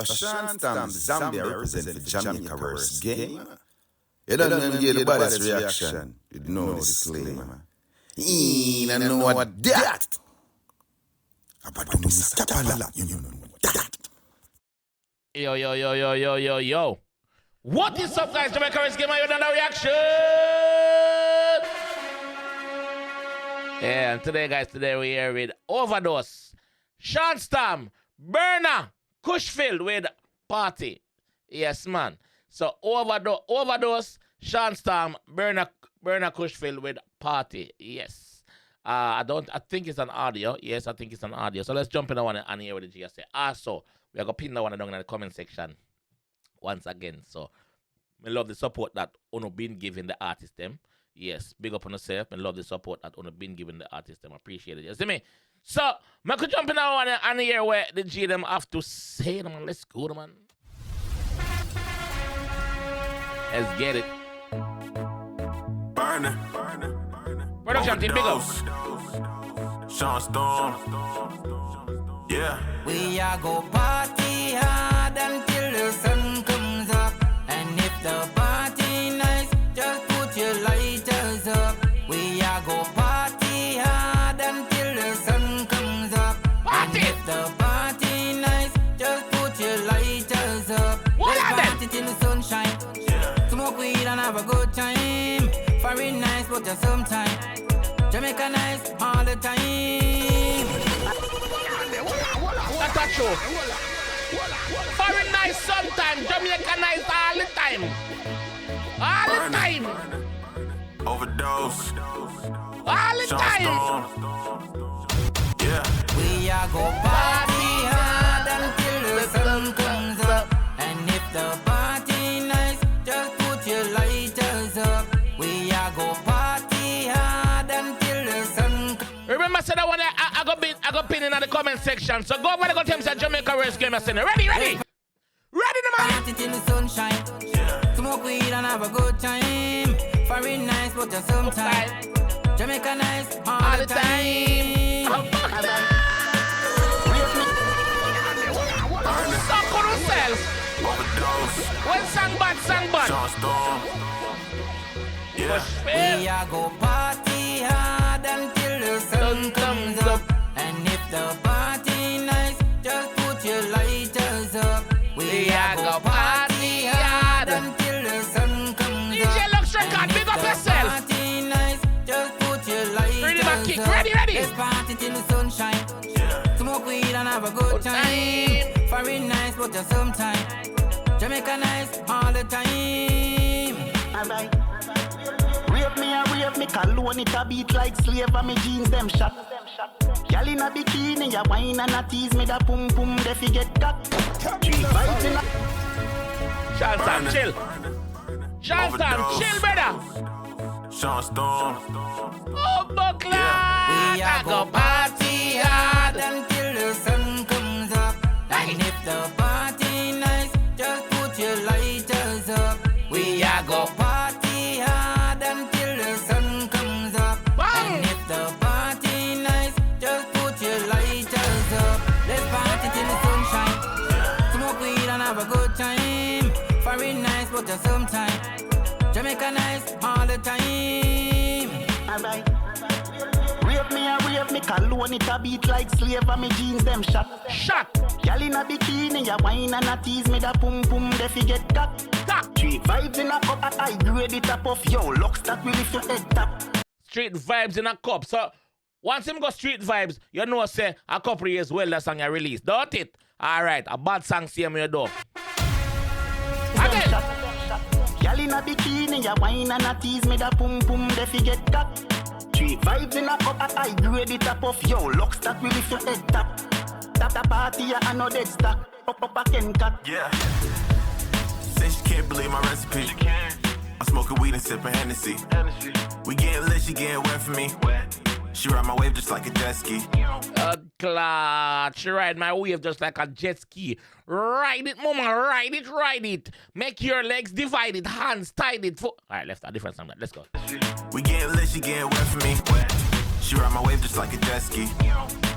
Shawn Zambia represent the JAMAICA'S game. You don't even get the baddest reaction. You know the disclaimer. I know what that. About to stop a lot, you know that. Yo. What is up, guys? JAMAICA'S game, you know reaction. Yeah, and today we're here with Ovadose Shawn, Burnaa kushfilled with Party. Yes, man. So Ovadose Shawn, Burnaa kushfilled with Party. Yes. I think it's an audio. Yes, I think it's an audio. So let's jump in the one and hear what the G say. Also, we are going to pin that one down in the comment section once again. So I love the support that Uno been giving the artist them. Yes, big up on yourself. I love the support that Uno been giving the artist them. Appreciate it. You see me? So I could jump in that one and hear what the G them have to say, man. Let's go, man. Let's get it. Burnaa. Production team, big up. Shawn Storm. Yeah. We are go party hard until the sun comes up. And if the party nice, just put your lighters up. We are go party hard until the sun comes up. Party. And if the party nice, just put your lighters up. What Let's happened? party till the sunshine. Smoke weed and have a good time. Foreign nice, but just sometime. Jamaica nice all the time. That's true. Foreign nice sometimes, Jamaica nice all the time. All the time. Overdose. All the Shawn time. Storm. Yeah. We are go party hard until the sun comes up. And if the party nice, just put your lighters up. We are go party hard until the sun comes up. Remember, said that one I got pin in the comment section. So go over there, go tell me say JAMAICA'S game. Ready? Ready, the man. Party till the sunshine. Smoke weed and have a good time. Foreign nice, but just sometime. Jamaica nice all the time. Suck on yourself. Overdose. When sang bad. Shawn Storm. Yeah. We are go party hard until the sun comes up. And if the party nice, just put your lighters up. We are go party hard until the sun comes up. DJ Lux Record, big up yourself. Party nice, just put your lighters Ready, back kick. up. Ready. Let's party till the sunshine. Smoke weed and have a good time. Foreign nice, but just sometime. Jamaica nice all the time. Alright. Rape me, cologne it a beat like slave and me jeans them shot. Girl in a bikini, ya wine and a tease me da pum pum, they forget that. Three vibes in a... Shawn, chill. Shawn, chill, brother. Shawn Storm. Oh, buckler. We are go party hard until the sun comes up. And if the party nice, just put your lighters up. We are go party hard until the sun comes up. Bang. And if the party nice, just put your lighters up. Let's party till the sunshine. Smoke weed and have a good time. Foreign nice, but just sometime. Jamaica nice all the time. Alright. Rape me, cologne it a beat like slave and me jeans them shot. Girl in a bikini, ya wine and a tease me da pum pum, they forget that. Three vibes in a cup, I grade it up off yo. Locks that will lift your head top. Street vibes in a cup. So once him go street vibes, you know say a couple years well that song you release. Don't it? Alright, a bad song same you do. Again. Girl in a bikini, ya wine and a tease me da pum pum, they forget that. Three vibes in a cup, I grade it up off yo. Locks that will lift your head top. Tap the party, I know dead stock. Up a can cut. Yeah. Says she can't believe my recipe. I'm smoking weed and sipping Hennessy. We getting lit, she getting wet for me. She ride my wave just like a jet ski. Clad. She ride my wave just like a jet ski. Ride it, mama, ride it. Make your legs divided, hands tied it. Alright, left a different song. Let's go. We getting lit, she getting wet for me. She ride my wave just like a jet ski.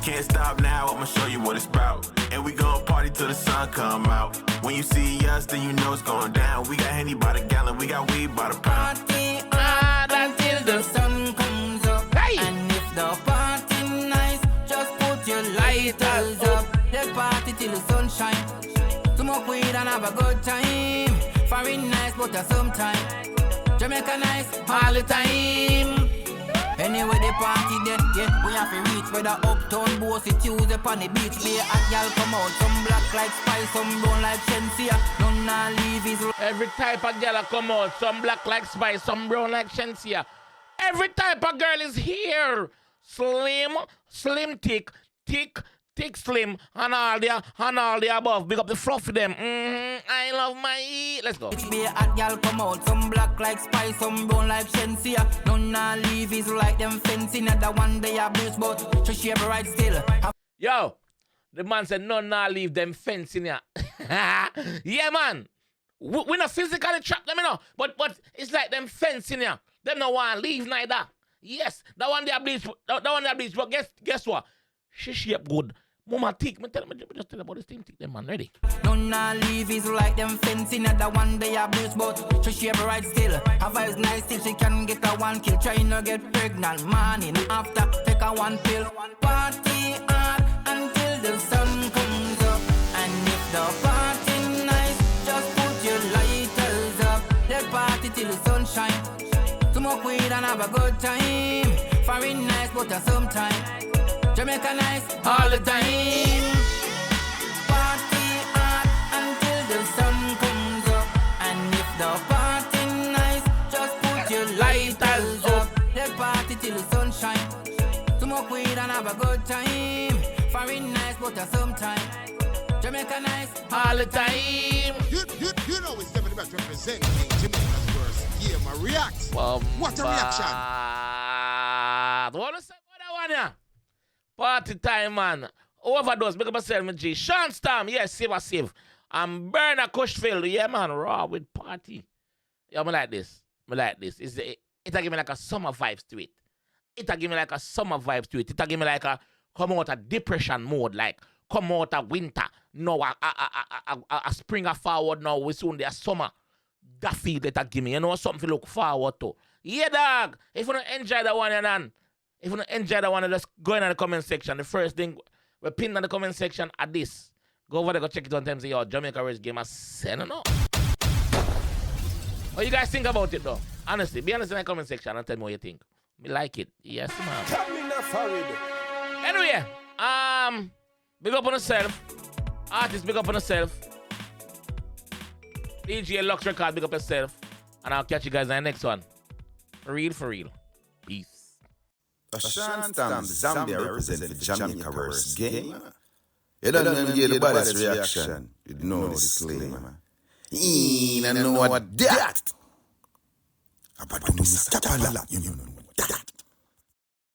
Can't stop now, I'ma show you what it's about. And we gon' party till the sun come out. When you see us, then you know it's going down. We got Henny by the gallon, we got weed by the pound. Party hard until the sun comes up. Hey. And if the party nice, just put your lighters up. Let's party till the sun shine. Smoke weed and have a good time. Foreign nice, but sometime. Jamaica nice, all the time. Anyway, the party there, yeah, we have to reach where the uptown boss it use upon the beach. Lay a gal come out, some black like Spice, some brown like Shensia. None not leave his. Every type of girl come out, some black like Spice, some brown like Shensia. Every type of girl is here. Slim, thick, slim, and all the above. Big up the fluff for them. I love my. Let's go. Be a hot gal come out, some black like Spice, some brown like Shensia. None not leave his like them fencing. The one day I bruise, but she shape right still. Yo, the man said none not leave them fencing here. Yeah, man. We not physically trap them, you know. But it's like them fencing here. Them no want to leave neither. Yes, that one they bleach. That one they bleach. But guess what? She shape good. Mama tick, just tell about this team tick them man ready. None not leave is like them fencing at the one day I bruise, but she shape right still. Her vibes nice till she can get a one kill. Trying to get pregnant, morning after take a one pill. Party hard until the sun comes up. And if the party nice, just put your lighters up. Let's party till the sun shine. Smoke weed and have a good time. Foreign nice, but sometime. Jamaica nice all the time. Party hard until the sun comes up. And if the party nice, just put your lighters up. Let's party till the sun shine. Smoke weed and have a good time. Foreign nice, but sometime. Jamaica nice all the time. You know it's definitely about representing Jamaica's verse. Yeah, my react. What a reaction. What say about that one, yeah? Party time, man. Ovadose, big up myself, my G. Shawn Storm, yes, save. And Burnaa kushfilled, yeah, man, raw with party. Yeah, I like this. It'll give me like a summer vibes to it. It'll give me like a come out of depression mode, like come out of winter. No, a spring forward now, we soon there's summer. That feel that'll give me, you know, something to look forward to. Yeah, dog. If you don't enjoy that one, if you don't enjoy that one, just go in the comment section. The first thing we pin in the comment section are this. Go over there, go check it on time. Say, yo, Jamaica game has sent no. What you guys think about it, though? Honestly, be honest in the comment section and tell me what you think. Me like it. Yes, man. Anyway, big up on yourself. Artist, big up on yourself. DJ Lux Record, big up yourself. And I'll catch you guys in the next one. For real. Peace. Shawn Storm, Zambia represent the JAMAICA'S game. You don't get the baddest reaction. You know the disclaimer. I know what that. About to stop a lot, you know.